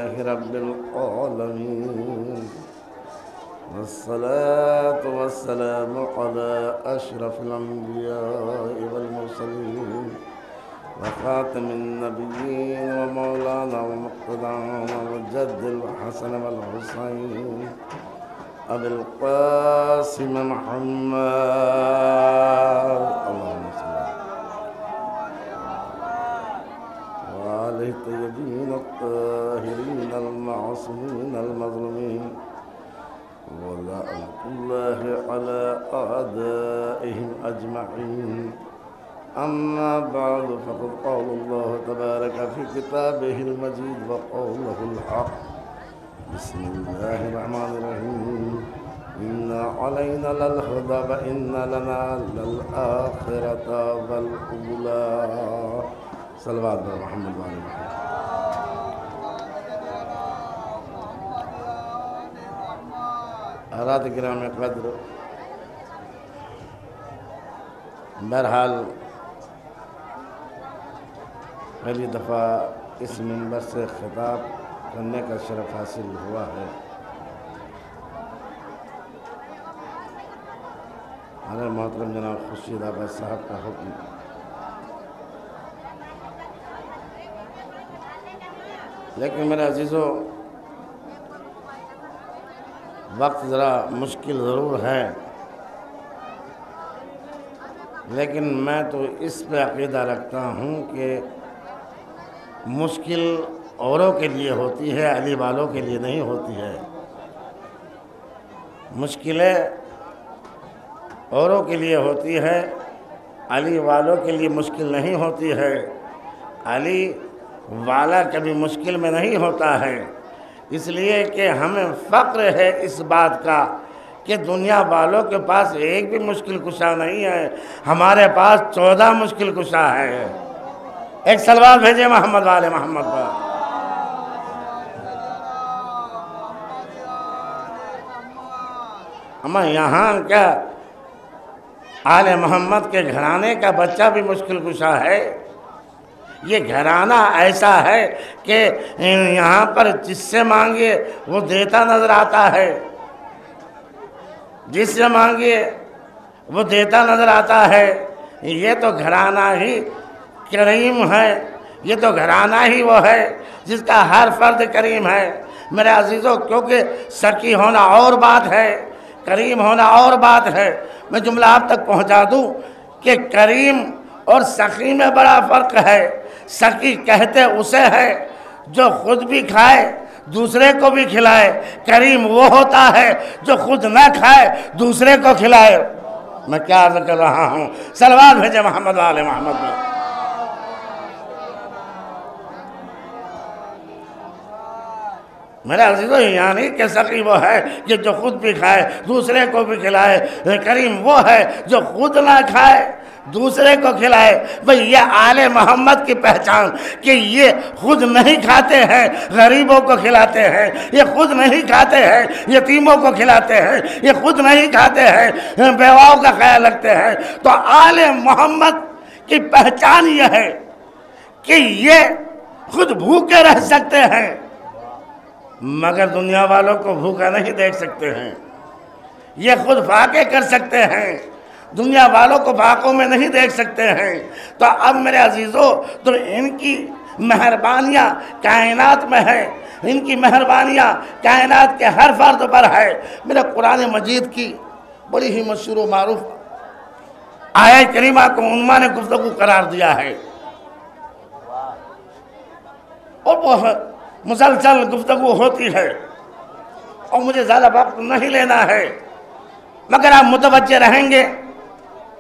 لله رب العالمين، والصلاة والسلام على أشرف الأنبياء والمرسلين وخاتم النبيين ومولانا ومقتدانا وجد الحسن والحسين أبي القاسم محمد اللهم صل وآله الطيبين الطاهرين المعصومين المظلومين ولعنة الله على أعدائهم أجمعين. أما بعد، فقد قال الله تبارك في كتابه المجيد وقوله الحق. بسم الله الرحمن الرحيم. إن علينا للهدى وإن لنا للآخرة والأولى. صلوات محمد وعلى محمد. حضرات کرام قدر، بہرحال پہلی دفعہ اس منبر سے خطاب کرنے کا شرف حاصل ہوا ہے. ہمارے محترم جناب خورشید آباد صاحب کا حکم. لیکن میرے عزیزو، وقت ذرا مشکل ضرور ہے، لیکن میں تو اس پہ عقیدہ رکھتا ہوں کہ مشکل اوروں کے لیے ہوتی ہے، علی والوں کے لیے نہیں ہوتی ہے. مشکلیں اوروں کے لیے ہوتی ہے، علی والوں کے لیے مشکل نہیں ہوتی ہے. علی والا کبھی مشکل میں نہیں ہوتا ہے، اس لیے کہ ہمیں فخر ہے اس بات کا کہ دنیا والوں کے پاس ایک بھی مشکل کشا نہیں ہے، ہمارے پاس 14 مشکل کشا ہے. ایک صلوات بھیجے محمد والے محمد پر. اما یہاں کیا آل محمد کے گھرانے کا بچہ بھی مشکل کشا ہے؟ یہ گھرانہ ایسا ہے کہ یہاں پر جس سے مانگے وہ دیتا نظر آتا ہے، جس سے مانگے وہ دیتا نظر آتا ہے. یہ تو گھرانہ ہی کریم ہے، یہ تو گھرانہ ہی وہ ہے جس کا ہر فرد کریم ہے. میرے عزیزوں، کیونکہ سخی ہونا اور بات ہے، کریم ہونا اور بات ہے. میں جملہ آپ تک پہنچا دوں کہ کریم اور سخی میں بڑا فرق ہے. سخی کہتے اسے ہے جو خود بھی کھائے دوسرے کو بھی کھلائے. کریم وہ ہوتا ہے جو خود نہ کھائے دوسرے کو کھلائے. میں کیا عرض کر رہا ہوں؟ صلوات بھیجے محمد والے محمد میں. میرے عزیزو، یعنی کہ سخی وہ ہے کہ جو خود بھی کھائے دوسرے کو بھی کھلائے. کریم وہ ہے جو خود نہ کھائے دوسرے کو کھلائے. بھئی یہ آل محمد کی پہچان کہ یہ خود نہیں کھاتے ہیں غریبوں کو کھلاتے ہیں، یہ خود نہیں کھاتے ہیں یتیموں کو کھلاتے ہیں، یہ خود نہیں کھاتے ہیں بیواؤں کا خیال رکھتے ہیں. تو آل محمد کی پہچان یہ ہے کہ یہ خود بھوکے رہ سکتے ہیں مگر دنیا والوں کو بھوکا نہیں دیکھ سکتے ہیں. یہ خود فاقے کر سکتے ہیں، دنیا والوں کو فاقوں میں نہیں دیکھ سکتے ہیں. تو اب میرے عزیزو، تو ان کی مہربانیاں کائنات میں ہے، ان کی مہربانیاں کائنات کے ہر فرد پر ہے. میرے قرآن مجید کی بڑی ہی مشہور و معروف آیت کریمہ کو عنوان گفتگو قرار دیا ہے، اور وہ مسلسل گفتگو ہوتی ہے، اور مجھے زیادہ وقت نہیں لینا ہے، مگر آپ متوجہ رہیں گے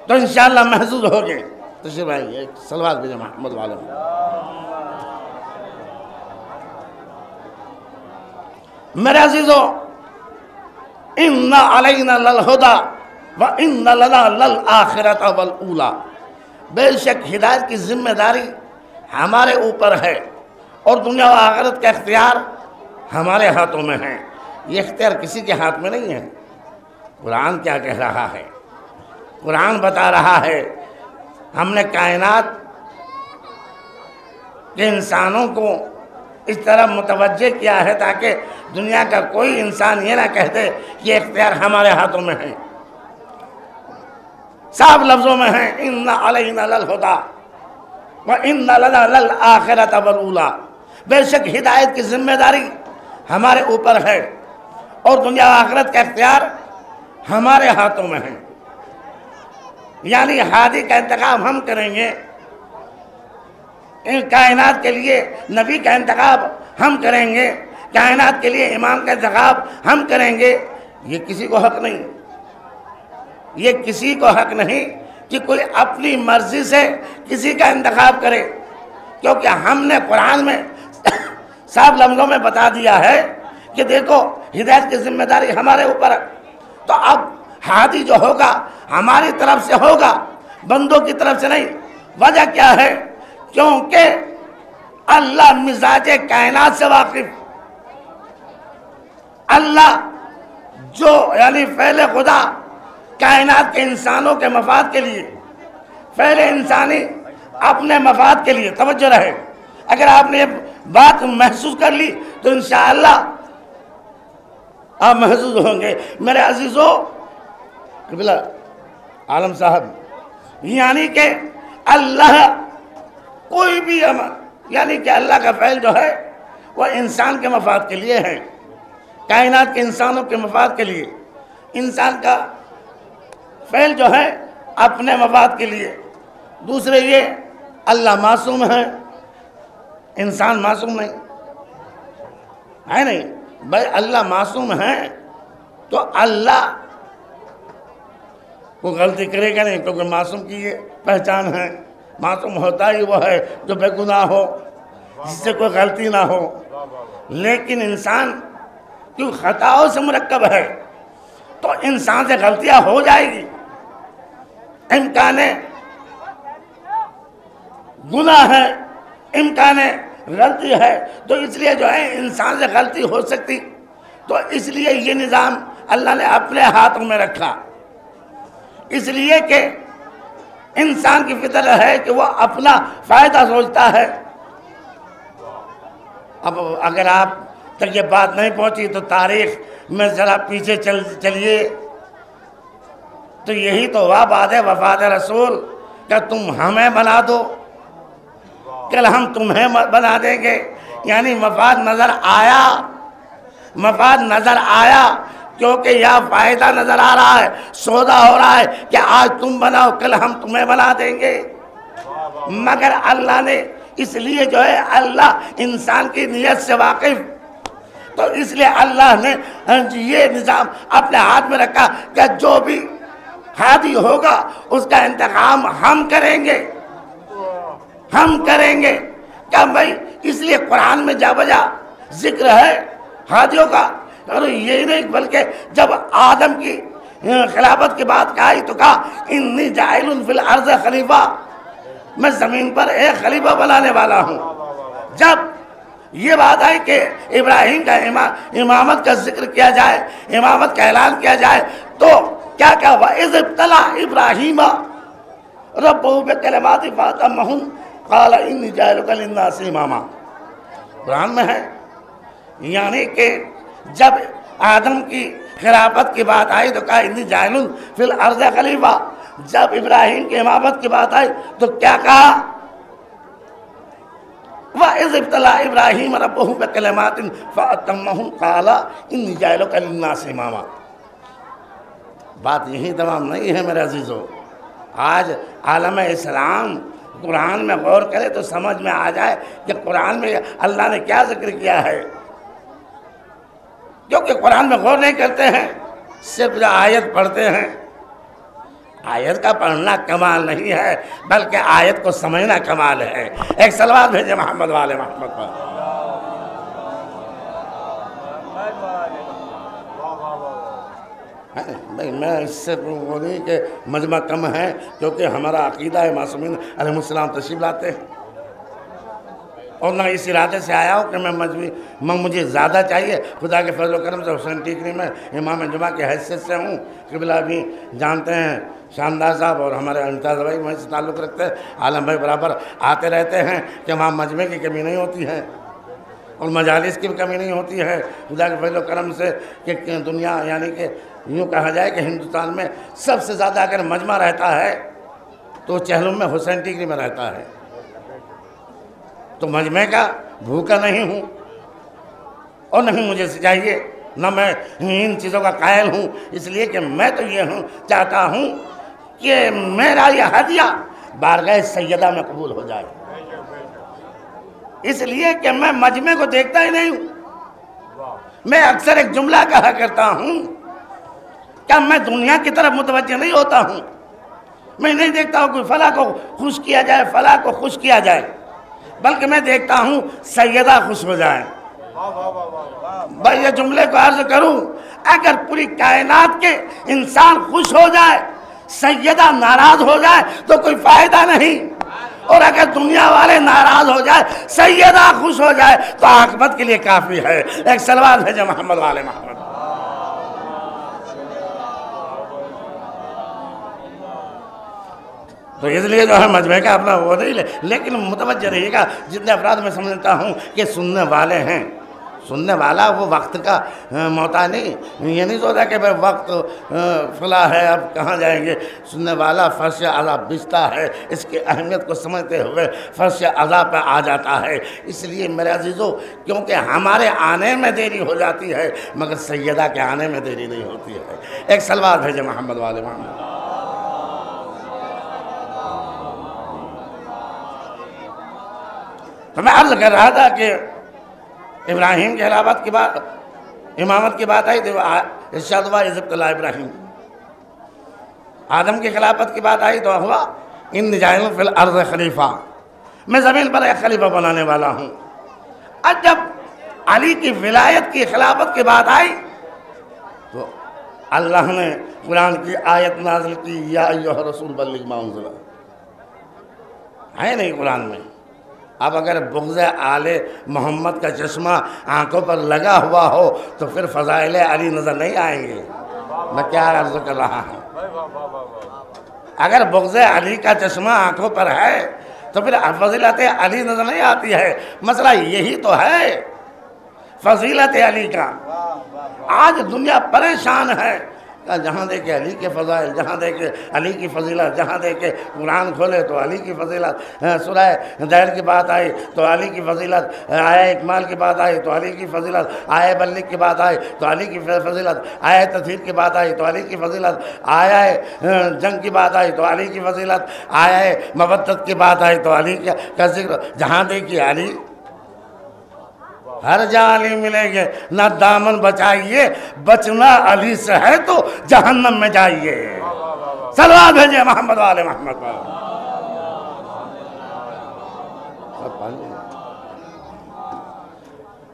تو انشاءاللہ محظوظ ہوگے. تشریف آئیے، ایک صلوات بھیجے محمد والے. میرے عزیزو، ان علینا للہدی وان لنا للآخرۃ والأولی. بے شک ہدایت کی ذمہ داری ہمارے اوپر ہے اور دنیا و آخرت کا اختیار ہمارے ہاتھوں میں ہے. یہ اختیار کسی کے ہاتھ میں نہیں ہے. قرآن کیا کہہ رہا ہے؟ قرآن بتا رہا ہے ہم نے کائنات کے انسانوں کو اس طرح متوجہ کیا ہے تاکہ دنیا کا کوئی انسان یہ نہ کہہ دے کہ اختیار ہمارے ہاتھوں میں ہے۔ صاف لفظوں میں ہے اِنَّ عَلَيْنَا لَلْهُدَىٰ وَإِنَّ لَنَا لَلْآخِرَةَ وَالْأُولَىٰ، بے شک ہدایت کی ذمہ داری ہمارے اوپر ہے اور دنیا و آخرت کا اختیار ہمارے ہاتھوں میں ہے۔ یعنی ہادی کا انتخاب ہم کریں گے، کائنات کے لیے نبی کا انتخاب ہم کریں گے، کائنات کے لیے امام کا انتخاب ہم کریں گے۔ یہ کسی کو حق نہیں، یہ کسی کو حق نہیں کہ کوئی اپنی مرضی سے کسی کا انتخاب کرے، کیونکہ ہم نے قرآن میں صاف لفظوں میں بتا دیا ہے کہ دیکھو ہدایت کی ذمہ داری ہمارے اوپر ہے، تو اب ہادی جو ہوگا ہماری طرف سے ہوگا، بندوں کی طرف سے نہیں۔ وجہ کیا ہے؟ کیونکہ اللہ مزاج کائنات سے واقف، اللہ جو یعنی فعل خدا کائنات کے انسانوں کے مفاد کے لیے، فعل انسانی اپنے مفاد کے لیے، توجہ رہے، اگر آپ نے یہ بات محسوس کر لی تو انشاءاللہ آپ محسوس ہوں گے۔ میرے عزیزو قبلہ عالم صاحب، یعنی کہ اللہ کوئی بھی عمل، یعنی کہ اللہ کا فعل جو ہے وہ انسان کے مفاد کے لیے ہے، کائنات کے انسانوں کے مفاد کے لیے۔ انسان کا فعل جو ہے اپنے مفاد کے لیے۔ دوسرے یہ اللہ معصوم ہے، انسان معصوم نہیں ہے، نہیں بھائی اللہ معصوم ہے تو اللہ وہ غلطی کرے گا نہیں، کیونکہ معصوم کی یہ پہچان ہے، معصوم ہوتا ہی وہ ہے جو بے گناہ ہو، جس سے کوئی غلطی نہ ہو۔ لیکن انسان کیوں خطاؤں سے مرکب ہے تو انسان سے غلطیاں ہو جائے گی، امکان گناہ ہے، امکان غلطی ہے، تو اس لیے جو ہے انسان سے غلطی ہو سکتی، تو اس لیے یہ نظام اللہ نے اپنے ہاتھوں میں رکھا، اس لیے کہ انسان کی فطرت ہے کہ وہ اپنا فائدہ سوچتا ہے۔ اب اگر آپ تک یہ بات نہیں پہنچی تو تاریخ میں ذرا پیچھے چلیے، تو یہی تو ہوا بات ہے وفات رسول کہ تم ہمیں بنا دو، کل ہم تمہیں بنا دیں گے۔ یعنی مفاد نظر آیا، مفاد نظر آیا، کیونکہ یہ فائدہ نظر آ رہا ہے، سودا ہو رہا ہے کہ آج تم بناؤ کل ہم تمہیں بنا دیں گے۔ مگر اللہ نے اس لیے جو ہے اللہ انسان کی نیت سے واقف، تو اس لیے اللہ نے یہ نظام اپنے ہاتھ میں رکھا کہ جو بھی ہادی ہوگا اس کا انتخاب ہم کریں گے، ہم کریں گے۔ کیا بھائی اس لیے قرآن میں جا بجا ذکر ہے ہادیوں کا، اور یہی نہیں بلکہ جب آدم کی خلافت کی بات کہی تو کہا انی جاعل فی الارض خلیفہ، میں زمین پر ایک خلیفہ بنانے والا ہوں۔ جب یہ بات آئی کہ ابراہیم کا امامت کا ذکر کیا جائے، امامت کا اعلان کیا جائے، تو کیا کہا وَإِذِ ابْتَلَىٰ إِبْرَاهِيمَ رَبُّهُ بِكَلِمَاتٍ فَأَتَمَّهُنَّ قَالَ إِنِّي جَاعِلُكَ لِلنَّاسِ إِمَامًا، قرآن میں ہے۔ یعنی کہ جب آدم کی خلافت کی بات آئی تو کہا انی جاعل فی الارض خلیفہ، جب ابراہیم کی امامت کی بات آئی تو کیا کہا وَإِذِ ابْتَلَىٰ إِبْرَاهِيمَ رَبُّهُ بِكَلِمَاتٍ فَأَتَمَّهُنَّ قَالَ إِنِّي جَاعِلُكَ لِلنَّاسِ إِمَامًا۔ بات یہی تمام نہیں ہے میرے عزیزو، آج عالم اسلام قرآن میں غور کرے تو سمجھ میں آ جائے کہ قرآن میں اللہ نے کیا ذکر کیا ہے، کیونکہ قرآن میں غور نہیں کرتے ہیں، صرف جو آیت پڑھتے ہیں۔ آیت کا پڑھنا کمال نہیں ہے بلکہ آیت کو سمجھنا کمال ہے۔ ایک صلوات بھیجے محمد والے محمد پر۔ بھائی میں اس سے وہ نہیں کہ مجمع کم ہے، کیونکہ ہمارا عقیدہ ہے معصومین علیہ السلام تشریف لاتے ہیں، اور نہ اس ارادے سے آیا ہوں کہ میں مجھے زیادہ چاہیے، خدا کے فضل و کرم سے حسین ٹیکری میں امام جمعہ کی حیثیت سے ہوں۔ قبلہ بھی جانتے ہیں شاندار صاحب اور ہمارے امتیاز بھائی وہیں سے تعلق رکھتے ہیں، عالم بھائی برابر آتے رہتے ہیں کہ وہاں مجمع کی کمی نہیں ہوتی ہے، اور مجالس کی بھی کمی نہیں ہوتی ہے خدا کے فضل و کرم سے کہ دنیا یعنی کہ یوں کہا جائے کہ ہندوستان میں سب سے زیادہ اگر مجمع رہتا ہے تو چہلم میں حسین ٹیکری میں رہتا ہے. تو مجمع کا بھوکا نہیں ہوں اور نہیں مجھے چاہیے، نہ میں ان چیزوں کا قائل ہوں، اس لیے کہ میں تو یہ چاہتا ہوں کہ میرا یہ ہدیہ بارگاہ سیدہ میں قبول ہو جائے، اس لیے کہ میں مجمع کو دیکھتا ہی نہیں ہوں. میں اکثر ایک جملہ کہا کرتا ہوں کہ میں دنیا کی طرف متوجہ نہیں ہوتا ہوں. میں نہیں دیکھتا ہوں کہ فلاں کو خوش کیا جائے، فلاں کو خوش کیا جائے، بلکہ میں دیکھتا ہوں سیدہ خوش ہو جائیں. بھائی یہ جملے کو عرض کروں، اگر پوری کائنات کے انسان خوش ہو جائے، سیدہ ناراض ہو جائے تو کوئی فائدہ نہیں، اور اگر دنیا والے ناراض ہو جائے، سیدہ خوش ہو جائے تو عاقبت کے لیے کافی ہے. ایک صلوات بھیجیں محمد والے محمد. تو اس لیے جو ہے مجمع کا اپنا وہ نہیں لے، لیکن متوجہ رہیے گا جتنے افراد میں سمجھتا ہوں کہ سننے والے ہیں، سننے والا وہ وقت کا محتاج نہیں، یہ نہیں سوچا کہ بھائی وقت فلاں ہے اب کہاں جائیں گے. سننے والا فرش عذاب بچتا ہے، اس کی اہمیت کو سمجھتے ہوئے فرش عذاب پہ آ جاتا ہے. اس لیے میرے عزیزو، کیونکہ ہمارے آنے میں دیری ہو جاتی ہے مگر سیدہ کے آنے میں دیری نہیں ہوتی ہے. ایک صلوات بھیجیں محمد والے محمد. تو میں عرض کر رہا تھا کہ ابراہیم کی خلافت کی بات، امامت کی بات آئی تو ارشاد ہوا عزت اللہ ابراہیم. آدم کی خلافت کی بات آئی تو ہوا ان جاعل فی الارض خلیفہ، میں زمین پر ایک خلیفہ بنانے والا ہوں. اب جب علی کی ولایت کی خلافت کی بات آئی تو اللہ نے قرآن کی آیت نازل کی، یا ایھا الرسول بلغ ما انزل، ہے نہیں قرآن میں. اب اگر بغض آل محمد کا چشمہ آنکھوں پر لگا ہوا ہو تو پھر فضائل علی نظر نہیں آئیں گے. میں کیا عرض کر رہا ہوں، اگر بغض علی کا چشمہ آنکھوں پر ہے تو پھر فضیلت علی نظر نہیں آتی ہے. مسئلہ یہی تو ہے فضیلت علی کا. آج دنیا پریشان ہے، جہاں دیکھے علی کے فضائل، جہاں دیکھے علی کی فضیلت، جہاں دیکھے قرآن کھولے تو علی کی فضیلت، سورہ دیر کی بات آئی تو علی کی فضیلت، آیہ اکمال کی بات آئی تو علی کی فضیلت، آیہ بلغ کی بات آئی تو علی کی فضیلت، آیہ تطہیر کی بات آئی تو علی کی فضیلت، آیہ جنگ کی بات آئی تو علی کی فضیلت، آیہ مودت کی بات آئی تو علی کا ذکر. جہاں دیکھیے علی، ہر جہاں علی ملیں گے. نہ دامن بچائیے، بچنا علی سے ہے تو جہنم میں جائیے. صلوات بھیجیں محمد والے محمد.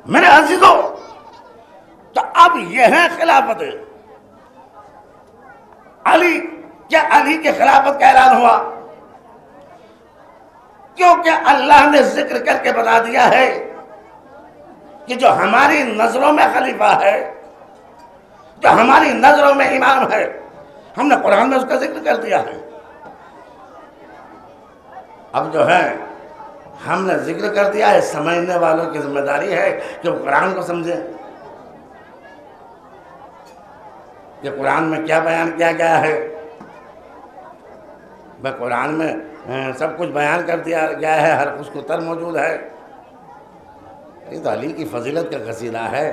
میرے عزیزو، تو اب یہ ہے خلافت علی. کیا علی کے خلافت کا اعلان ہوا؟ کیونکہ اللہ نے ذکر کر کے بتا دیا ہے کہ جو ہماری نظروں میں خلیفہ ہے، جو ہماری نظروں میں امام ہے، ہم نے قرآن میں اس کا ذکر کر دیا ہے. اب جو ہے ہم نے ذکر کر دیا ہے، سمجھنے والوں کی ذمہ داری ہے کہ وہ قرآن کو سمجھیں کہ قرآن میں کیا بیان کیا گیا ہے. بھائی قرآن میں سب کچھ بیان کر دیا گیا ہے، ہر کچھ کو تر موجود ہے. یہ تو علی کی فضیلت کا قصیدہ ہے،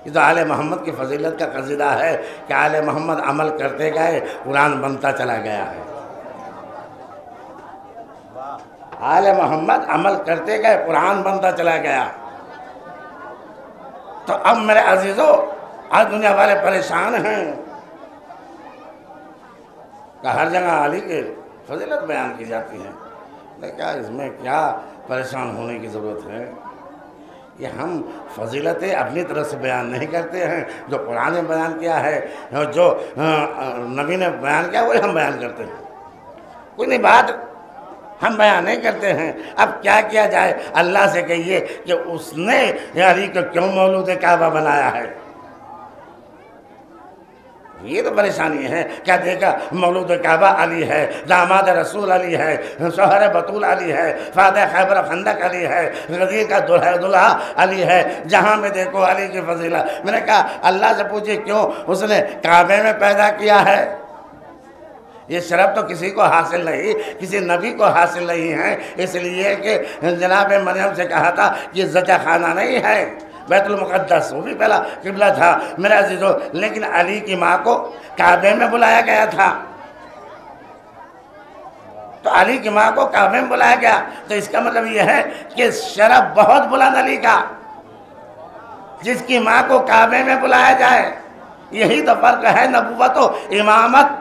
یہ تو آل محمد کی فضیلت کا قصیدہ ہے کہ آل محمد عمل کرتے گئے، قرآن بنتا چلا گیا ہے. آل محمد عمل کرتے گئے، قرآن بنتا چلا گیا. تو اب میرے عزیزو، آج دنیا والے پریشان ہیں کہ ہر جگہ علی کی فضیلت بیان کی جاتی ہے. لیکن اس میں کیا پریشان ہونے کی ضرورت ہے؟ یہ ہم فضیلتیں اپنی طرف سے بیان نہیں کرتے ہیں، جو قرآن نے بیان کیا ہے، جو نبی نے بیان کیا وہی ہم بیان کرتے ہیں. کوئی نہیں بات ہم بیان نہیں کرتے ہیں. اب کیا کیا جائے؟ اللہ سے کہیے کہ اس نے علی کو کیوں مولود کعبہ بنایا ہے. یہ تو پریشانی ہے. کیا دیکھا مولود کعبہ علی ہے، داماد رسول علی ہے، شوہر بطول علی ہے، فاتح خیبر خندق علی ہے، غزیر کا دلہا علی ہے. جہاں میں دیکھو علی کی فضیلت. میں نے کہا اللہ سے پوچھے کیوں اس نے کعبے میں پیدا کیا ہے؟ یہ شرف تو کسی کو حاصل نہیں، کسی نبی کو حاصل نہیں ہے. اس لیے کہ جناب مریم سے کہا تھا یہ زچہ خانہ نہیں ہے، بیت المقدس وہ بھی پہلا قبلہ تھا میرا عزیزو. لیکن علی کی ماں کو کعبے میں بلایا گیا تھا. تو علی کی ماں کو کعبے میں بلایا گیا تو اس کا مطلب یہ ہے کہ شرف بہت بلند علی کا. جس کی ماں کو کعبے میں بلایا جائے، یہی تو فرق ہے نبوت و امامت،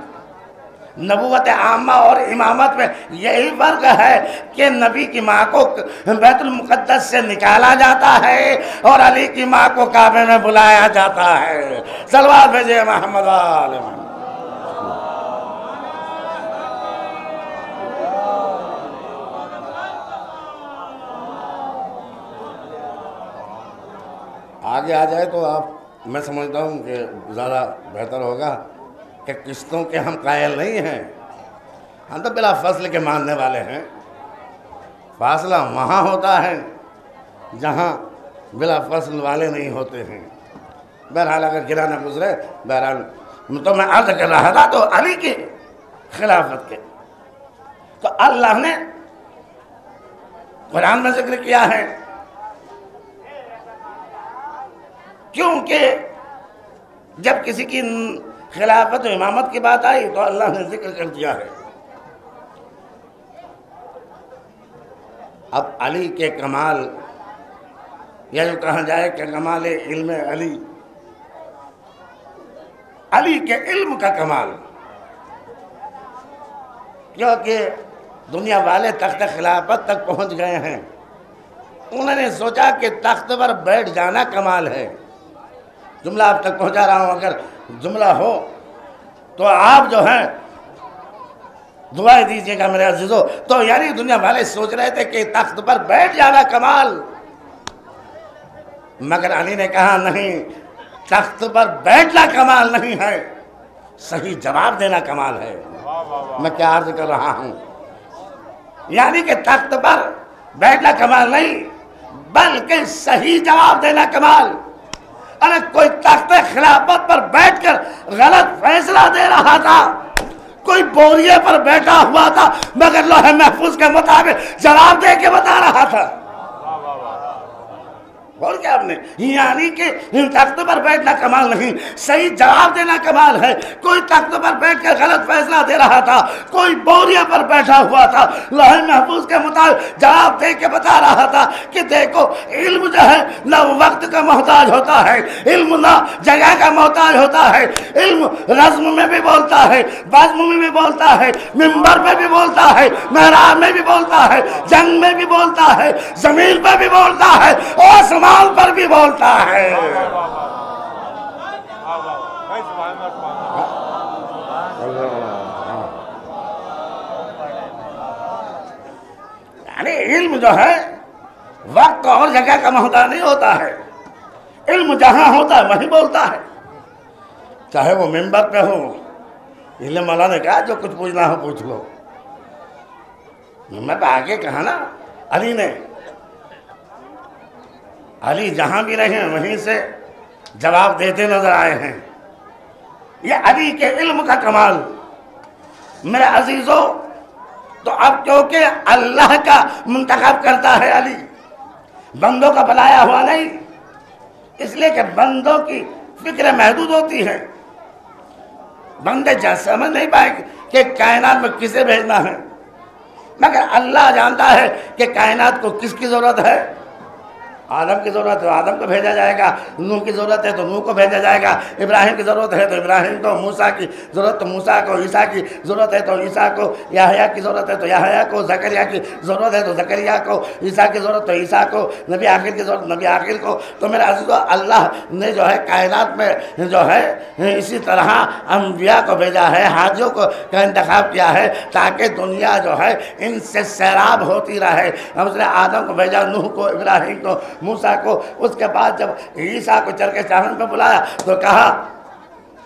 نبوت عامہ اور امامت میں. یہی فرق ہے کہ نبی کی ماں کو بیت المقدس سے نکالا جاتا ہے اور علی کی ماں کو کعبے میں بلایا جاتا ہے. صلوات بھیجے محمد آل محمد. آگے آ جائے تو میں سمجھتا ہوں کہ زیادہ بہتر ہوگا کہ قسطوں کے ہم قائل نہیں ہیں. ہم تو بلا فصل کے ماننے والے ہیں. فاصلہ وہاں ہوتا ہے جہاں بلا فصل والے نہیں ہوتے ہیں. بہرحال اگر گرا نہ گزرے، بہرحال تو میں عرض کر رہا تھا تو علی کی خلافت کے تو اللہ نے قرآن میں ذکر کیا ہے، کیونکہ جب کسی کی خلافت و امامت کی بات آئی تو اللہ نے ذکر کر دیا ہے. اب علی کے کمال، یا جو کہا جائے کہ کمال علم علی، علی کے علم کا کمال، کیونکہ دنیا والے تخت خلافت تک پہنچ گئے ہیں. انہوں نے سوچا کہ تخت پر بیٹھ جانا کمال ہے. جملہ آپ تک پہنچا رہا ہوں، اگر جملہ ہو تو آپ جو ہیں دعائیں دیجئے گا میرے عزیزو. تو یعنی دنیا والے سوچ رہے تھے کہ تخت پر بیٹھ جانا کمال، مگر علی نے کہا نہیں، تخت پر بیٹھنا کمال نہیں ہے، صحیح جواب دینا کمال ہے. میں کیا عرض کر رہا ہوں؟ یعنی کہ تخت پر بیٹھنا کمال نہیں بلکہ صحیح جواب دینا کمال. ارے کوئی تخت خلافت پر بیٹھ کر غلط فیصلہ دے رہا تھا، کوئی بوریے پر بیٹھا ہوا تھا مگر لوح محفوظ کے مطابق جواب دے کے بتا رہا تھا. اور کیا آپ نے، یعنی کہ تخت پر بیٹھنا کمال نہیں، صحیح جواب دینا کمال ہے. کوئی تخت پر بیٹھ کر غلط فیصلہ دے رہا تھا، کوئی بوریے پر بیٹھا ہوا تھا، لوح محفوظ کے مطابق جواب دے کے بتا رہا تھا کہ دیکھو علم جو ہے نہ وقت کا محتاج ہوتا ہے، علم نہ جگہ کا محتاج ہوتا ہے. علم رزم میں بھی بولتا ہے، بزم میں بھی بولتا ہے، منبر میں بھی بولتا ہے، محراب میں بھی بولتا ہے، جنگ میں بھی بولتا ہے، زمین پہ بھی بولتا ہے، اور پر بھی بولتا ہے. یعنی علم جو ہے وقت اور جگہ کا محتاج نہیں ہوتا ہے. علم جہاں ہوتا ہے وہیں بولتا ہے، چاہے وہ منبر پہ ہو. علم مولا نے کہا جو کچھ پوچھنا ہو پوچھ لو. منبر پہ آگے کہا نا علی نے، علی جہاں بھی رہے ہیں وہیں سے جواب دیتے نظر آئے ہیں. یہ علی کے علم کا کمال میرے عزیزو. تو اب کیونکہ اللہ کا منتخب کرتا ہے علی، بندوں کا بلایا ہوا نہیں، اس لیے کہ بندوں کی فکر محدود ہوتی ہے. بندے سمجھ نہیں پائے کہ کائنات میں کسے بھیجنا ہے، مگر اللہ جانتا ہے کہ کائنات کو کس کی ضرورت ہے. آدم کی ضرورت ہے تو آدم کو بھیجا جائے گا، نوح کی ضرورت ہے تو نوح کو بھیجا جائے گا، ابراہیم کی ضرورت ہے تو ابراہیم کو، موسیٰ کی ضرورت تو موسیٰ کو، عیسیٰ کی ضرورت ہے تو عیسیٰ کو، یحییٰ کی ضرورت ہے تو یحییٰ کو، زکریا کی ضرورت ہے تو زکریا کو، عیسیٰ کی ضرورت تو عیسیٰ کو، نبی آخر کی ضرورت نبی آخر کو. تو میرے عزیزو اللہ نے جو ہے کائنات میں جو ہے اسی طرح انبیاء کو بھیجا ہے، حاجیوں کو کا انتخاب کیا ہے تاکہ دنیا جو ہے ان سے سیراب ہوتی رہے. ہم اس نے آدم کو بھیجا، نوح کو، ابراہیم کو، موسیٰ کو. اس کے بعد جب عیسیٰ کو چل کے چاند پہ بلایا تو کہا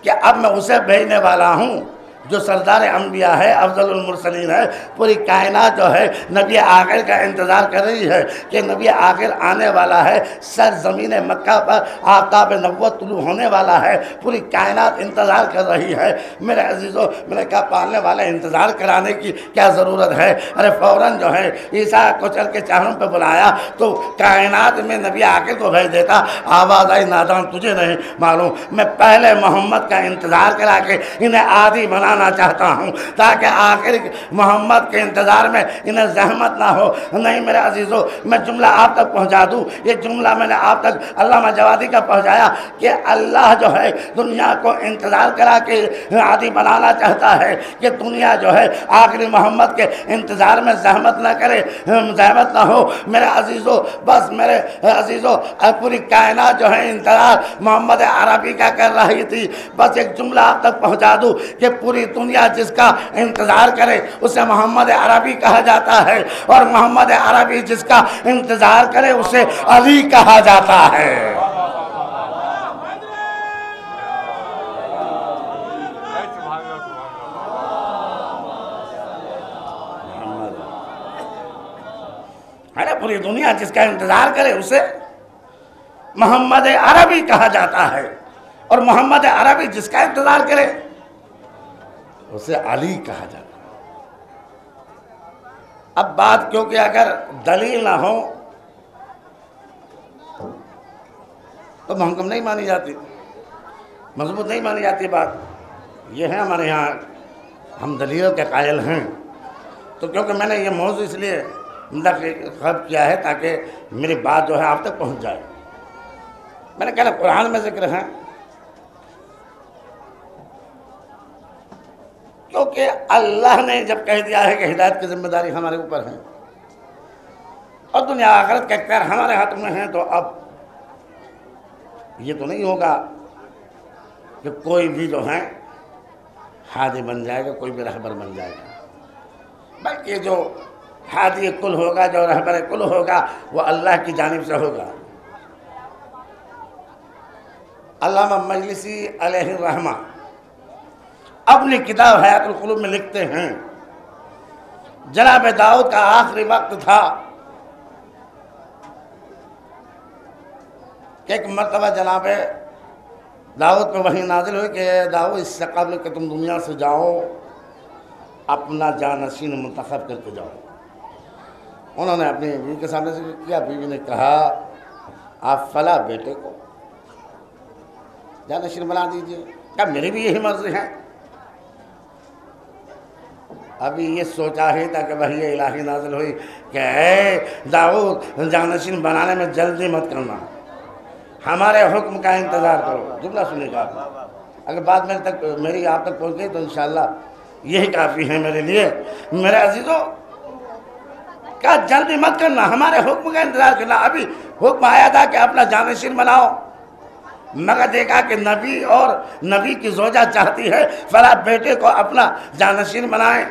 کہ اب میں اسے بھیجنے والا ہوں جو سردار انبیاء ہے، افضل المرسلین ہے۔ پوری کائنات جو ہے نبی آخر کا انتظار کر رہی ہے کہ نبی آخر آنے والا ہے، سرزمین مکہ پر آفتاب نبوت طلوع ہونے والا ہے۔ پوری کائنات انتظار کر رہی ہے۔ میرے عزیزو، میں نے کہا پالنے والے انتظار کرانے کی کیا ضرورت ہے؟ ارے فوراً جو ہے عیسیٰ کو چل کے چاروں پہ بلایا تو کائنات میں نبی آخر کو بھیج دیتا۔ آواز آئی، نادان تجھے نہیں معلوم میں پہلے محمد کا انتظار کرا کے انہیں عادی بنانا چاہتا ہوں تاکہ آخر محمد کے انتظار میں انہیں زحمت نہ ہو۔ نہیں میرے عزیزو، میں جملہ آپ تک پہنچا دوں۔ یہ جملہ میں نے آپ تک علامہ جوادی کا پہنچایا کہ اللہ جو ہے دنیا کو انتظار کرا کے عادی بنانا چاہتا ہے کہ دنیا جو ہے آخری محمد کے انتظار میں زحمت نہ کرے، زحمت نہ ہو۔ میرے عزیزو، بس میرے عزیزو، پوری کائنات جو ہے انتظار محمد عربی کا کر رہی تھی۔ بس ایک جملہ آپ تک پہنچا دوں کہ پوری دنیا جس کا انتظار کرے اسے محمد عربی کہا جاتا ہے، اور محمد عربی جس کا انتظار کرے اسے علی کہا جاتا ہے۔ پوری دنیا جس کا انتظار کرے اسے محمد عربی کہا جاتا ہے، اور محمد عربی جس کا انتظار کرے اسے علی کہا جاتا ہے۔ اب بات کیونکہ اگر دلیل نہ ہو تو محکم نہیں مانی جاتی، مضبوط نہیں مانی جاتی بات۔ یہ ہے ہمارے یہاں، ہم دلیلوں کے قائل ہیں۔ تو کیونکہ میں نے یہ موضوع اس لیے منتخب کیا ہے تاکہ میری بات جو ہے آپ تک پہنچ جائے۔ میں نے کہا قرآن میں ذکر ہے، کیونکہ اللہ نے جب کہہ دیا ہے کہ ہدایت کی ذمہ داری ہمارے اوپر ہے اور دنیا آخرت کے اختیار ہمارے ہاتھ میں ہیں، تو اب یہ تو نہیں ہوگا کہ کوئی بھی جو ہے ہادی بن جائے گا، کوئی بھی رہبر بن جائے گا، بلکہ جو ہادی کل ہوگا، جو رہبر کل ہوگا، وہ اللہ کی جانب سے ہوگا۔ علامہ مجلسی علیہ الرحمہ اپنی کتاب حیات القلوب میں لکھتے ہیں، جناب داؤد کا آخری وقت تھا کہ ایک مرتبہ جناب داؤد پہ وحی نازل ہوئی کہ داؤد اس سے قبل کہ تم دنیا سے جاؤ اپنا جانشین منتخب کر کے جاؤ۔ انہوں نے اپنی بیوی کے سامنے سے کیا، بیوی نے کہا آپ فلاں بیٹے کو جانشین بنا دیجئے۔ کہا میری بھی یہی مرضی ہے۔ ابھی یہ سوچا ہی تھا کہ وحی الہی نازل ہوئی کہ اے داؤد جانشین بنانے میں جلدی مت کرنا، ہمارے حکم کا انتظار کرو۔ جملہ سنے گا، اگر بات میری آپ تک پہنچ گئی تو انشاءاللہ یہی کافی ہے میرے لیے۔ میرے عزیزو، کہا جلدی مت کرنا، ہمارے حکم کا انتظار کرنا۔ ابھی حکم آیا تھا کہ اپنا جانشین بناؤ، مگر دیکھا کہ نبی اور نبی کی زوجہ چاہتی ہے فلاں بیٹے کو اپنا جانشین بنائیں۔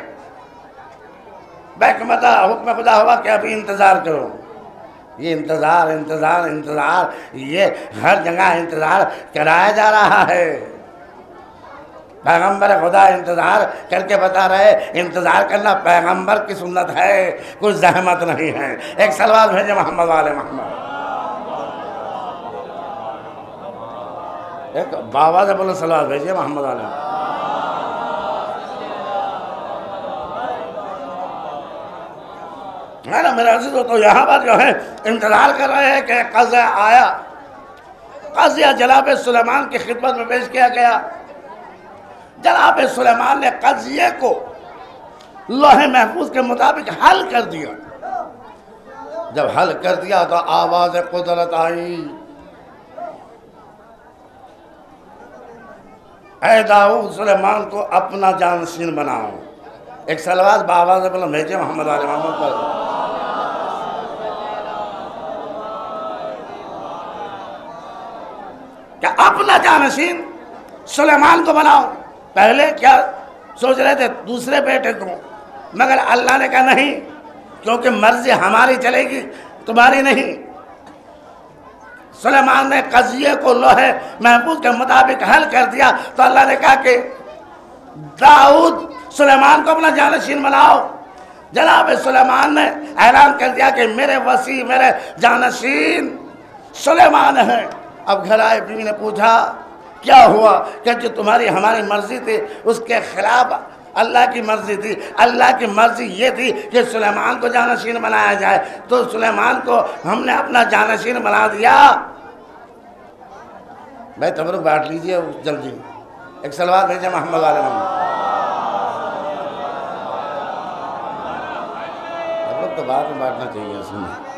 بحکمت حکم خدا ہوا کہ ابھی انتظار کرو۔ یہ انتظار انتظار انتظار، یہ ہر جگہ انتظار کرایا جا رہا ہے۔ پیغمبر خدا انتظار کر کے بتا رہے انتظار کرنا پیغمبر کی سنت ہے، کوئی زحمت نہیں ہے۔ ایک صلوات بھیجے محمد والے محمد، ایک باواز بولو صلوات بھیجیے محمد والے محمد۔ ہے نا میرے عزیزو، تو یہاں پر جو ہے انتظار کر رہے ہیں کہ قضیہ آیا۔ قضیہ جناب سلیمان کی خدمت میں پیش کیا گیا۔ جناب سلیمان نے قضیے کو لوح محفوظ کے مطابق حل کر دیا۔ جب حل کر دیا تو آواز قدرت آئی، اے داؤد سلیمان کو اپنا جانشین بناؤ۔ ایک صلوات بآواز بلند بھیجے محمد علیہ محمد پر۔ کہ اپنا جانشین سلیمان کو بناؤ۔ پہلے کیا سوچ رہے تھے؟ دوسرے بیٹے کو، مگر اللہ نے کہا نہیں، کیونکہ مرضی ہماری چلے گی تمہاری نہیں۔ سلیمان نے قضیے کو لوح محفوظ کے مطابق حل کر دیا تو اللہ نے کہا کہ داؤد سلیمان کو اپنا جانشین بناؤ۔ جناب سلیمان نے اعلان کر دیا کہ میرے وصی، میرے جانشین سلیمان ہیں۔ اب گھر آئے، بیوی نے پوچھا کیا ہوا؟ کہ جو تمہاری ہماری مرضی تھی اس کے خلاف اللہ کی مرضی تھی۔ اللہ کی مرضی یہ تھی کہ سلیمان کو جانشین بنایا جائے، تو سلیمان کو ہم نے اپنا جانشین بنا دیا۔ بھائی تبرک بانٹ لیجئے جلدی، ایک صلوات بھیجیں محمد والے محمد۔ تبرک تو بعد میں بانٹنا چاہیے، سنیں۔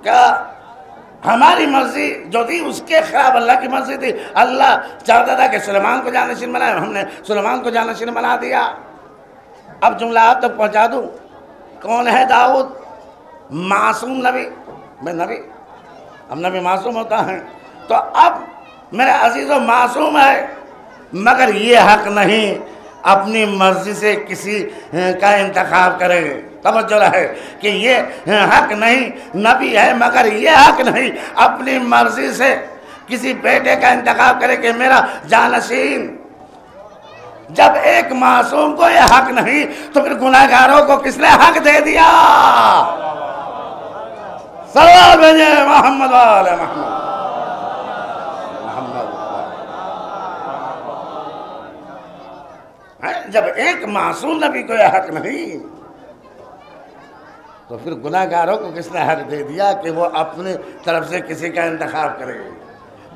کیا ہماری مرضی جو تھی اس کے خلاف اللہ کی مرضی تھی؟ اللہ چاہتا تھا کہ سلیمان کو جانشین بنائے، ہم نے سلیمان کو جانشین بنا دیا۔ اب جملہ آپ تک پہنچا دوں، کون ہے داؤد؟ معصوم نبی، میں نبی، اب نبی معصوم ہوتا ہے، تو اب میرے عزیزو معصوم ہے، مگر یہ حق نہیں اپنی مرضی سے کسی کا انتخاب کرے۔ توجہ رہے کہ یہ حق نہیں، نبی ہے مگر یہ حق نہیں اپنی مرضی سے کسی بیٹے کا انتخاب کرے کہ میرا جانشین۔ جب ایک معصوم کو یہ حق نہیں تو پھر گناہگاروں کو کس نے حق دے دیا؟ صلوات بھیجے محمد والے محمد۔ جب ایک معصوم نبی کو یہ حق نہیں تو پھر گناہگاروں کو کس نے حق دے دیا کہ وہ اپنی طرف سے کسی کا انتخاب کرے؟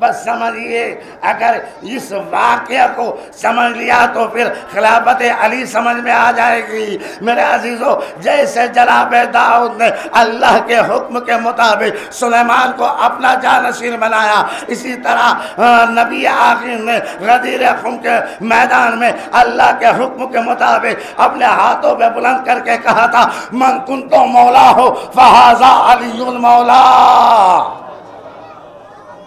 بس سمجھیے، اگر اس واقعہ کو سمجھ لیا تو پھر خلافت علی سمجھ میں آ جائے گی۔ میرے عزیزو، جیسے جناب داؤد نے اللہ کے حکم کے مطابق سلیمان کو اپنا جانشین بنایا، اسی طرح نبی آخر نے غدیر خم کے میدان میں اللہ کے حکم کے مطابق اپنے ہاتھوں پہ بلند کر کے کہا تھا من کنت مولا ہو فہذا علی المولا۔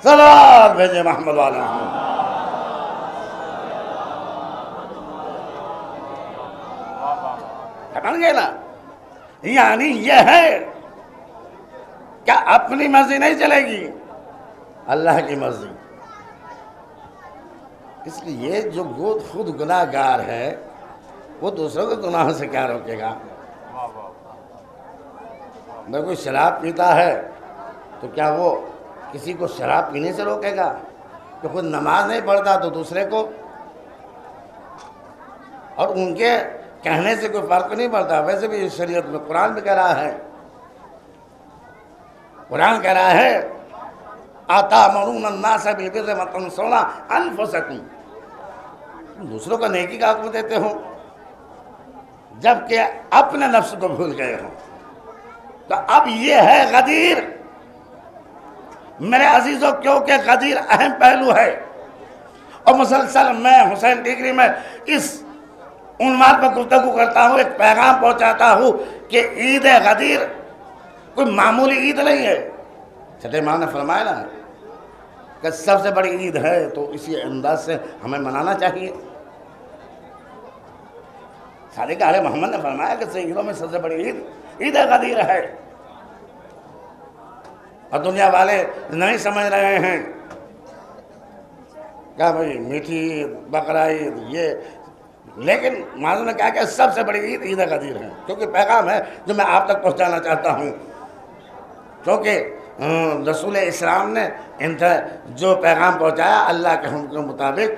صلوات بھیجے محمد والا محمد۔ سمجھ گئے نا؟ یعنی یہ ہے کہ اپنی مرضی نہیں چلے گی، اللہ کی مرضی۔ اس لیے جو خود گناہ گار ہے وہ دوسروں کے گناہوں سے کیا روکے گا؟ اگر کوئی شراب پیتا ہے تو کیا وہ کسی کو شراب پینے سے روکے گا؟ کہ خود نماز نہیں پڑھتا تو دوسرے کو، اور ان کے کہنے سے کوئی فرق نہیں پڑتا۔ ویسے بھی شریعت میں قرآن بھی کہہ رہا ہے، قرآن کہہ رہا ہے أَتَأْمُرُونَ النَّاسَ بِالْبِرِّ وَتَنْسَوْنَ أَنفُسَكُمْ، دوسروں کا نیکی کا حکم دیتے ہو جبکہ اپنے نفس کو بھول گئے ہو۔ تو اب یہ ہے غدیر میرے عزیزوں، کیونکہ غدیر اہم پہلو ہے، اور مسلسل میں حسین ڈگری میں اس عنوان پر گفتگو کرتا ہوں، ایک پیغام پہنچاتا ہوں کہ عید غدیر کوئی معمولی عید نہیں ہے۔ چھٹے امام نے فرمایا نا کہ سب سے بڑی عید ہے، تو اسی انداز سے ہمیں منانا چاہیے۔ صادق آل محمد نے فرمایا کہ عیدوں میں سب سے بڑی عید غدیر ہے، اور دنیا والے نہیں سمجھ رہے ہیں کیا بھائی میٹھی عید، بقرہ عید یہ، لیکن معلوم نے کہا کہ سب سے بڑی عید غدیر ہے، کیونکہ پیغام ہے جو میں آپ تک پہنچانا چاہتا ہوں۔ کیونکہ رسول اسلام نے جو پیغام پہنچایا اللہ کے حکم کے مطابق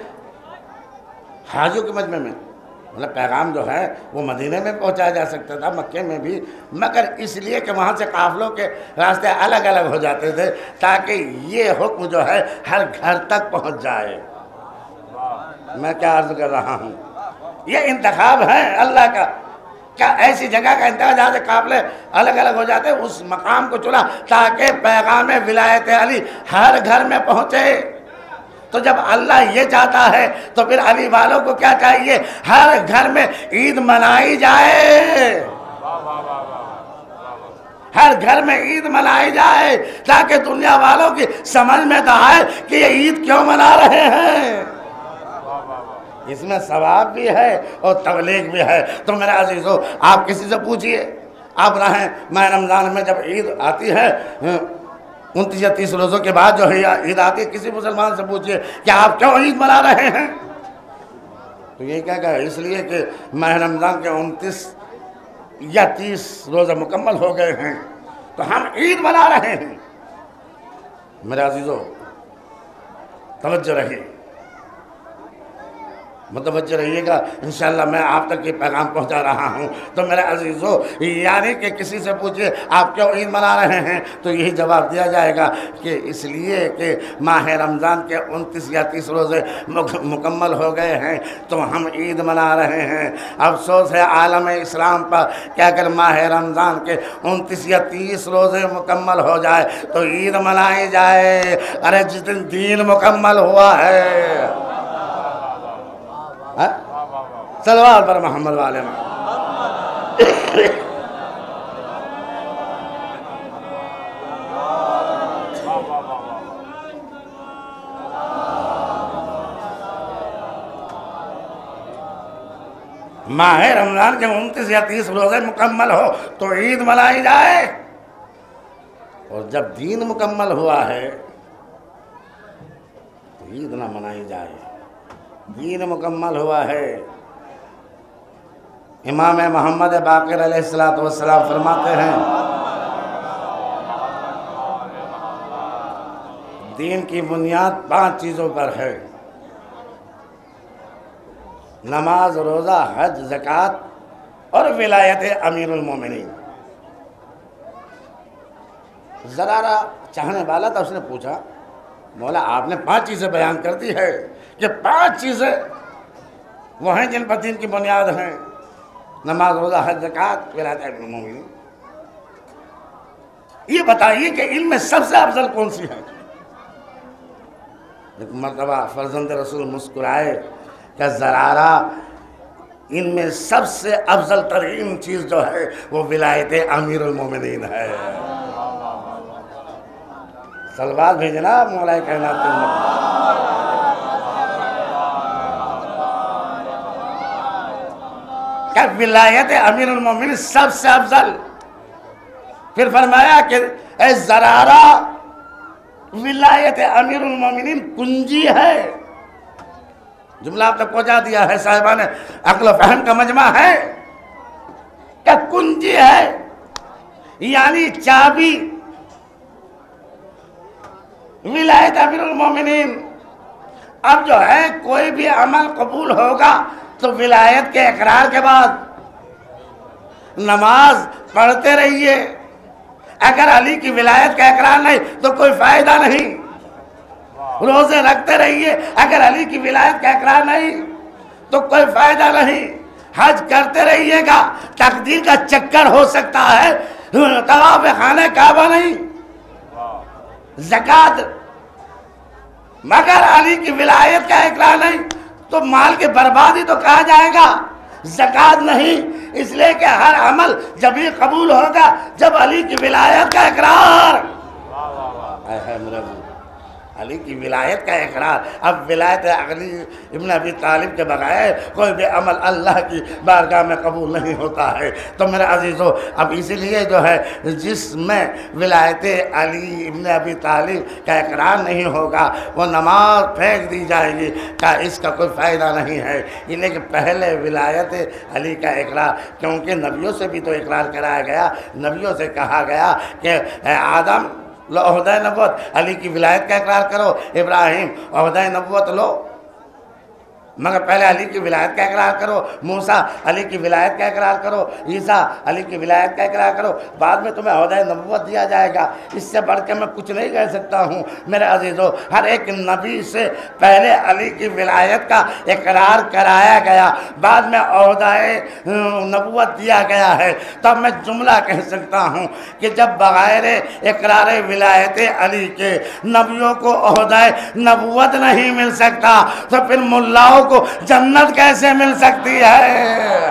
حاجیوں کے مجمع میں، مطلب پیغام جو ہے وہ مدینے میں پہنچایا جا سکتا تھا، مکے میں بھی، مگر اس لیے کہ وہاں سے قافلوں کے راستے الگ الگ ہو جاتے تھے تاکہ یہ حکم جو ہے ہر گھر تک پہنچ جائے۔ میں کیا عرض کر رہا ہوں، یہ انتخاب ہے اللہ کا، کیا ایسی جگہ کا انتخاب جہاں سے قافلے الگ الگ ہو جاتے، اس مقام کو چنا تاکہ پیغام ولایت علی ہر گھر میں پہنچے۔ تو جب اللہ یہ چاہتا ہے تو پھر علی والوں کو کیا چاہیے؟ ہر گھر میں عید منائی جائے، ہر گھر میں عید منائی جائے تاکہ دنیا والوں کی سمجھ میں تو آئے کہ یہ عید کیوں منا رہے ہیں۔ اس میں ثواب بھی ہے اور تبلیغ بھی ہے۔ تو میرے عزیزو، آپ کسی سے پوچھئے، آپ رہیں ماہ رمضان میں جب عید آتی ہے 29 یا 30 روزوں کے بعد جو ہے عید آتی ہے، کسی مسلمان سے پوچھئے کہ آپ کیوں عید منا رہے ہیں؟ تو یہ کہا کہ اس لیے کہ ماہ رمضان کے 29 یا 30 روزے مکمل ہو گئے ہیں تو ہم عید منا رہے ہیں۔ میرے عزیزو، توجہ رہیے، متوجہ رہیے گا، انشاءاللہ میں آپ تک یہ پیغام پہنچا رہا ہوں۔ تو میرے عزیزو، یعنی کہ کسی سے پوچھئے آپ کیوں عید منا رہے ہیں تو یہی جواب دیا جائے گا کہ اس لیے کہ ماہ رمضان کے 29 یا 30 روزے مکمل ہو گئے ہیں تو ہم عید منا رہے ہیں۔ افسوس ہے عالم اسلام پر کہ اگر ماہ رمضان کے 29 یا 30 روزے مکمل ہو جائے تو عید منائی جائے۔ ارے جس دن دین مکمل ہوا ہے، صلوات پر محمد والے ماہ رمضان کے 29 یا 30 روزے مکمل ہو تو عید منائی جائے، اور جب دین مکمل ہوا ہے تو عید نہ منائی جائے۔ دین مکمل ہوا ہے۔ امام محمد باقر علیہ السلام فرماتے ہیں دین کی بنیاد 5 چیزوں پر ہے: نماز، روزہ، حج، زکوٰۃ اور ولایت امیر المومنین۔ زرارہ چاہنے والا تھا، اس نے پوچھا مولا آپ نے 5 چیزیں بیان کر دی ہے کہ 5 چیزیں وہ ہیں جن پر دین کی بنیاد ہیں: نماز، روزہ، حج، زکوٰۃ، ولایت امیر المومنین۔ یہ بتائیے کہ ان میں سب سے افضل کون سی ہے؟ ایک مرتبہ فرزند رسول مسکرائے کہ زرارہ ان میں سب سے افضل ترین چیز جو ہے وہ ولایت امیر المومنین ہے۔ صلوات بھیجنا مولا کائنات کے کہ ولایت امیر المومنین سب سے افضل۔ پھر فرمایا کہ اے زرارہ ولایت امیر المومنین کنجی ہے۔ جملہ آپ تک پہنچا دیا ہے، صاحبان عقل و فہم کا مجمع ہے کہ کنجی ہے، یعنی چابی ولایت امیر المومنین۔ اب جو ہے کوئی بھی عمل قبول ہوگا تو ولایت کے اقرار کے بعد۔ نماز پڑھتے رہیے، اگر علی کی ولایت کا اقرار نہیں تو کوئی فائدہ نہیں۔ روزے رکھتے رہیے، اگر علی کی ولایت کا اقرار نہیں تو کوئی فائدہ نہیں۔ حج کرتے رہیے گا، تقدیر کا چکر ہو سکتا ہے، طواف خانہ کعبہ نہیں۔ زکوٰۃ مگر علی کی ولایت کا اقرار نہیں تو مال کی بربادی تو کہا جائے گا، زکوٰۃ نہیں۔ اس لیے کہ ہر عمل جب ہی قبول ہوگا جب علی کی ولایت کا اقرار۔ علی کی ولایت کا اقرار۔ اب ولایت علی ابن ابی طالب کے بغیر کوئی بھی عمل اللہ کی بارگاہ میں قبول نہیں ہوتا ہے۔ تو میرے عزیزو، اب اسی لیے جو ہے جس میں ولایت علی ابن ابی طالب کا اقرار نہیں ہوگا وہ نماز پھینک دی جائے گی، کہ اس کا کوئی فائدہ نہیں ہے۔ یہ لیکن پہلے ولایت علی کا اقرار، کیونکہ نبیوں سے بھی تو اقرار کرایا گیا۔ نبیوں سے کہا گیا کہ اے آدم لو عہدہ نبوت، علی کی ولایت کا اقرار کرو۔ ابراہیم عہدہ نبوت لو، مگر پہلے علی کی ولایت کا اقرار کرو۔ موسیٰ علی کی ولایت کا اقرار کرو۔ عیسیٰ علی کی ولایت کا اقرار کرو، بعد میں تمہیں عہدہ نبوت دیا جائے گا۔ اس سے بڑھ کے میں کچھ نہیں کہہ سکتا ہوں میرے عزیزو۔ ہر ایک نبی سے پہلے علی کی ولایت کا اقرار کرایا گیا، بعد میں عہدہ نبوت دیا گیا ہے۔ تب میں جملہ کہہ سکتا ہوں کہ جب بغیر اقرار ولایت علی کے نبیوں کو عہدہ نبوت نہیں مل سکتا تو پھر ملاؤں کو جنت کیسے مل سکتی ہے؟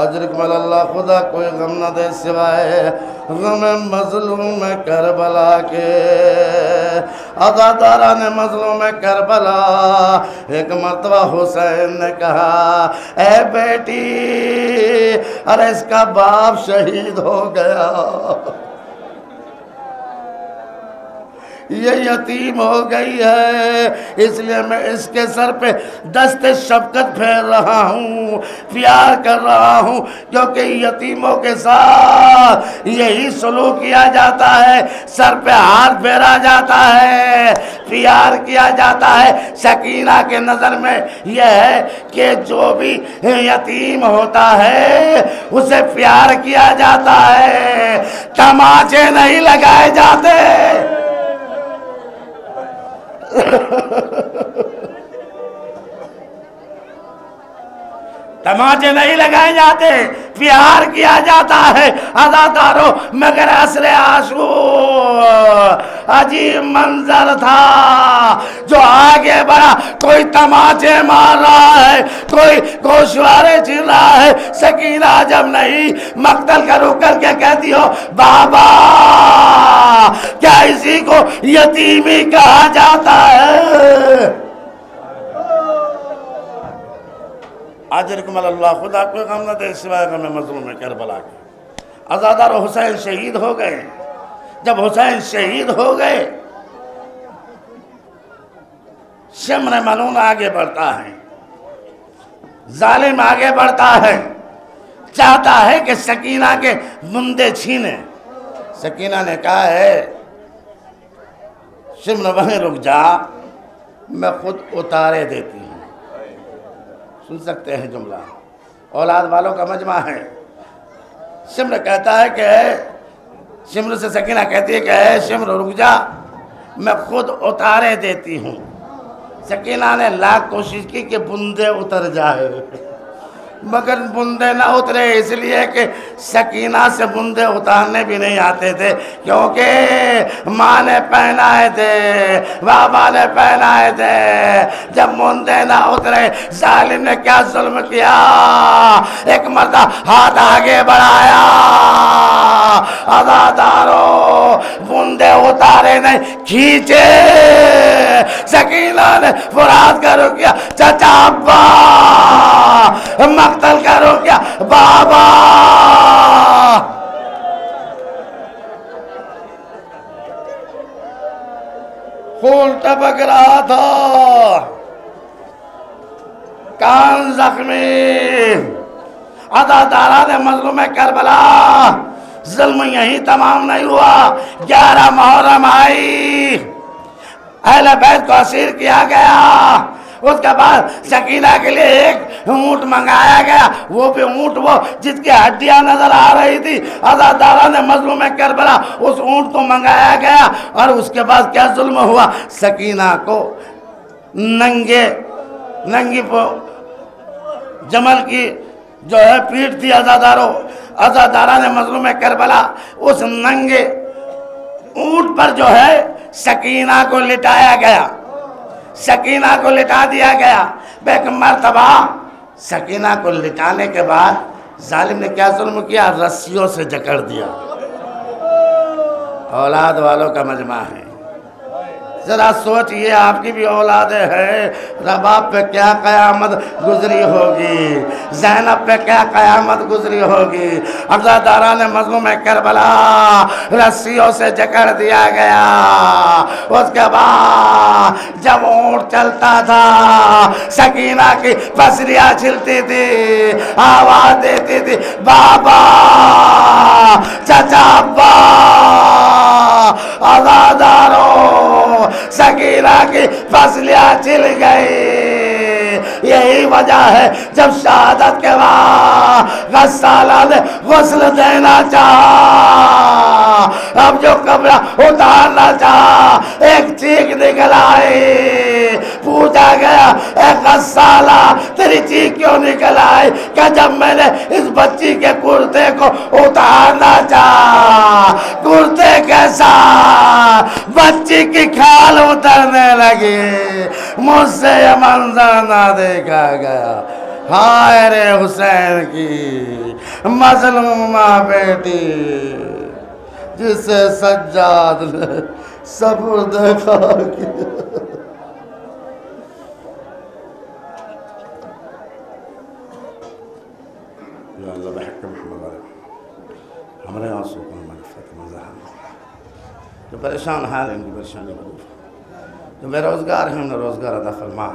اجرکم اللہ، خدا کوئی غم نہ دے سوائے غم مظلوم کربلا کے۔ عزاداران مظلوم کربلا، ایک مرتبہ حسین نے کہا اے بیٹی، ارے اس کا باپ شہید ہو گیا، یہ یتیم ہو گئی ہے، اس لیے میں اس کے سر پہ دست شفقت پھیر رہا ہوں، پیار کر رہا ہوں، کیونکہ یتیموں کے ساتھ یہی سلوک کیا جاتا ہے، سر پہ ہاتھ پھیرا جاتا ہے، پیار کیا جاتا ہے۔ سکینہ کے نظر میں یہ ہے کہ جو بھی یتیم ہوتا ہے اسے پیار کیا جاتا ہے، تماچے نہیں لگائے جاتے۔ تماچے نہیں لگائے جاتے، پیار کیا جاتا ہے۔ عزادارو، مگر عصر عاشور عجیب منظر تھا، جو آگے بڑھا کوئی تماچے مار رہا ہے، کوئی گوشوارے چل رہا ہے۔ سکینہ جب نہیں مقتل کا رک کر کے کہتی ہو بابا، کیا اسی کو یتیمی کہا جاتا ہے؟ اجرکم اللہ، خدا کوئی غم نہ دے سوائے غم مظلوم کربلا کے۔ عزادار حسین شہید ہو گئے۔ جب حسین شہید ہو گئے، شمر ملعون آگے بڑھتا ہے، ظالم آگے بڑھتا ہے، چاہتا ہے کہ سکینہ کے بندے چھینے۔ سکینہ نے کہا ہے شمر وہیں رک جا، میں خود اتارے دیتی ہوں۔ سن سکتے ہیں جملہ، اولاد والوں کا مجمع ہے۔ شمر کہتا ہے کہ شمر سے سکینہ کہتی ہے کہ اے شمر رک جا، میں خود اتارے دیتی ہوں۔ سکینہ نے لاکھ کوشش کی کہ بندے اتر جائے، مگر بندے نہ اترے، اس لیے کہ سکینہ سے بندے اتارنے بھی نہیں آتے تھے، کیونکہ ماں نے پہنائے تھے، بابا نے پہنائے تھے۔ جب بندے نہ اترے، ظالم نے کیا ظلم کیا، ایک مرتبہ ہاتھ آگے بڑھایا، عزادارو بندے اتارے نہیں، کھینچے۔ سکینہ نے فرات کا رکیا، چچا ابا، مقتل کرو کیا بابا۔ خون ٹپک رہا تھا، کان زخمی۔ عزاداران مظلوم کربلا، ظلم یہی تمام نہیں ہوا۔ 11 محرم آئی، اہل بیت کو اسیر کیا گیا۔ اس کے بعد سکینہ کے لیے ایک اونٹ منگایا گیا، وہ بھی اونٹ وہ جس کی ہڈیاں نظر آ رہی تھی۔ عزاداران مظلوم کربلا، اس اونٹ کو منگایا گیا، اور اس کے بعد کیا ظلم ہوا، سکینہ کو ننگی جمل کی جو ہے پیٹ تھی عزاداران مظلوم کربلا، اس ننگے اونٹ پر جو ہے سکینہ کو لٹایا گیا، سکینہ کو لٹا دیا گیا۔ ایک مرتبہ سکینہ کو لٹانے کے بعد ظالم نے کیا ظلم کیا، رسیوں سے جکڑ دیا۔ اولاد والوں کا مجمع ہے، ذرا سوچئے آپ کی بھی اولادیں ہیں، رباب پہ کیا قیامت گزری ہوگی، زینب پہ کیا قیامت گزری ہوگی۔ عزاداران مظلوم کربلا، رسیوں سے جکڑ دیا گیا۔ اس کے بعد جب اونٹ چلتا تھا، سکینہ کی پسلیاں چھلتی تھی، آواز دیتی تھی بابا، چچا ابا۔ عزاداروں، سکینہ کی پسلیاں چھل گئی۔ یہی وجہ ہے جب شہادت کے بعد غسالہ نے غسل دینا چاہا، اب جو کپڑا اتارنا چاہا، ایک چیخ نکل آئی۔ پوچھا گیا اے غسالہ، تیری چیخ کیوں نکل آئی؟ کہ جب میں نے اس بچی کے کرتے کو اتارنا چاہا، کرتے کے ساتھ بچی کی کھال اترنے لگی، مجھ سے یہ منظر نہ دیکھا گیا۔ ہائے رے حسین کی مظلومہ بیٹی جسے سجاد نے صبر دکھا کیا. یا اللہ بحق محمد علیہ ہمارے آنسو کو مغفرت مزاحم جو پریشان حال ہیں ان کی پریشانی معروف، جو بے روزگار ہیں انہیں روزگار عطا فرما،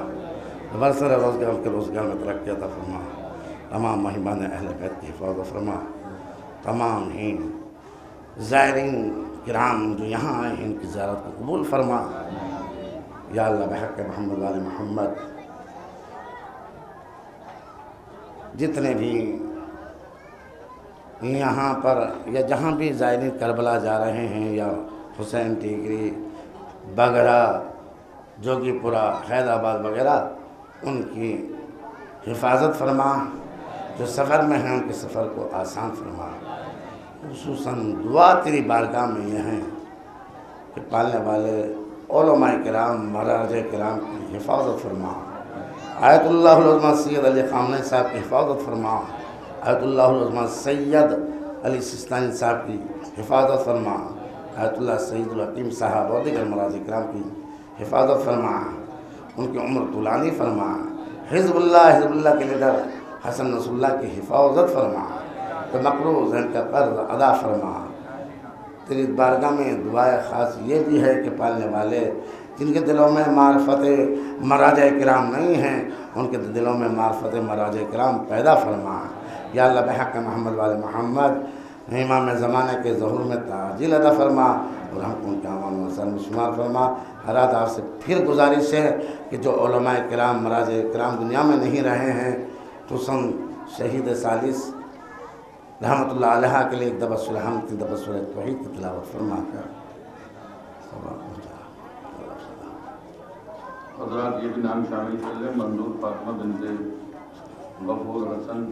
جو برسر روزگار کے روزگار میں ترقی عطا فرما، تمام مہمان اہل بیت کی حفاظت فرما، تمام ہی زائرین کرام جو یہاں آئے ہیں ان کی زیارت کو قبول فرما. یا اللہ بحق محمد وآل محمد جتنے بھی یہاں پر یا جہاں بھی زائرین کربلا جا رہے ہیں یا حسین ٹیکری بگڑا جوگی پورہ حید آباد وغیرہ ان کی حفاظت فرما، جو سفر میں ہیں ان کے سفر کو آسان فرما. خصوصاً دعا تیری بارگاہ میں یہ ہیں کہ پالنے والے علماء کرام مراجع کرام کی حفاظت فرما، آیت اللہ العظمہ سید علی خامنہ صاحب کی حفاظت فرما، آیت اللہ العظمہ سید علی سستانی صاحب کی حفاظت فرما، آیت اللہ سید الحکیم صاحب اور دیگر مراجع کرام کی حفاظت فرما، ان کی عمر طولانی فرما. حزب اللہ کے لیڈر حسن نصر اللہ کی حفاظت فرما، تو مقروض ان کا قرض ادا فرما. تیری بارگاہ میں دعائے خاص یہ بھی ہے کہ پالنے والے جن کے دلوں میں معرفت مراجع کرام نہیں ہیں ان کے دلوں میں معرفت مراجع کرام پیدا فرما. یا اللہ بحق محمد وآل محمد امام زمانے کے ظہور میں تعجیل عطا فرما اور ہم کو ان کے اعمال و اثر میں شمار فرما. حضرات آپ سے پھر گزارش ہے کہ جو علماء کرام مراجع کرام دنیا میں نہیں رہے ہیں خصوصاً شہید ثالث رحمت اللہ علیہ کے لیے ایک دفعہ سورہ حمد کی دفعہ سورہ توحید کی تلاوت فرما کر حضرات یہ بھی نام شامل کر لیں. منظور فاطمہ بنت غفور حسن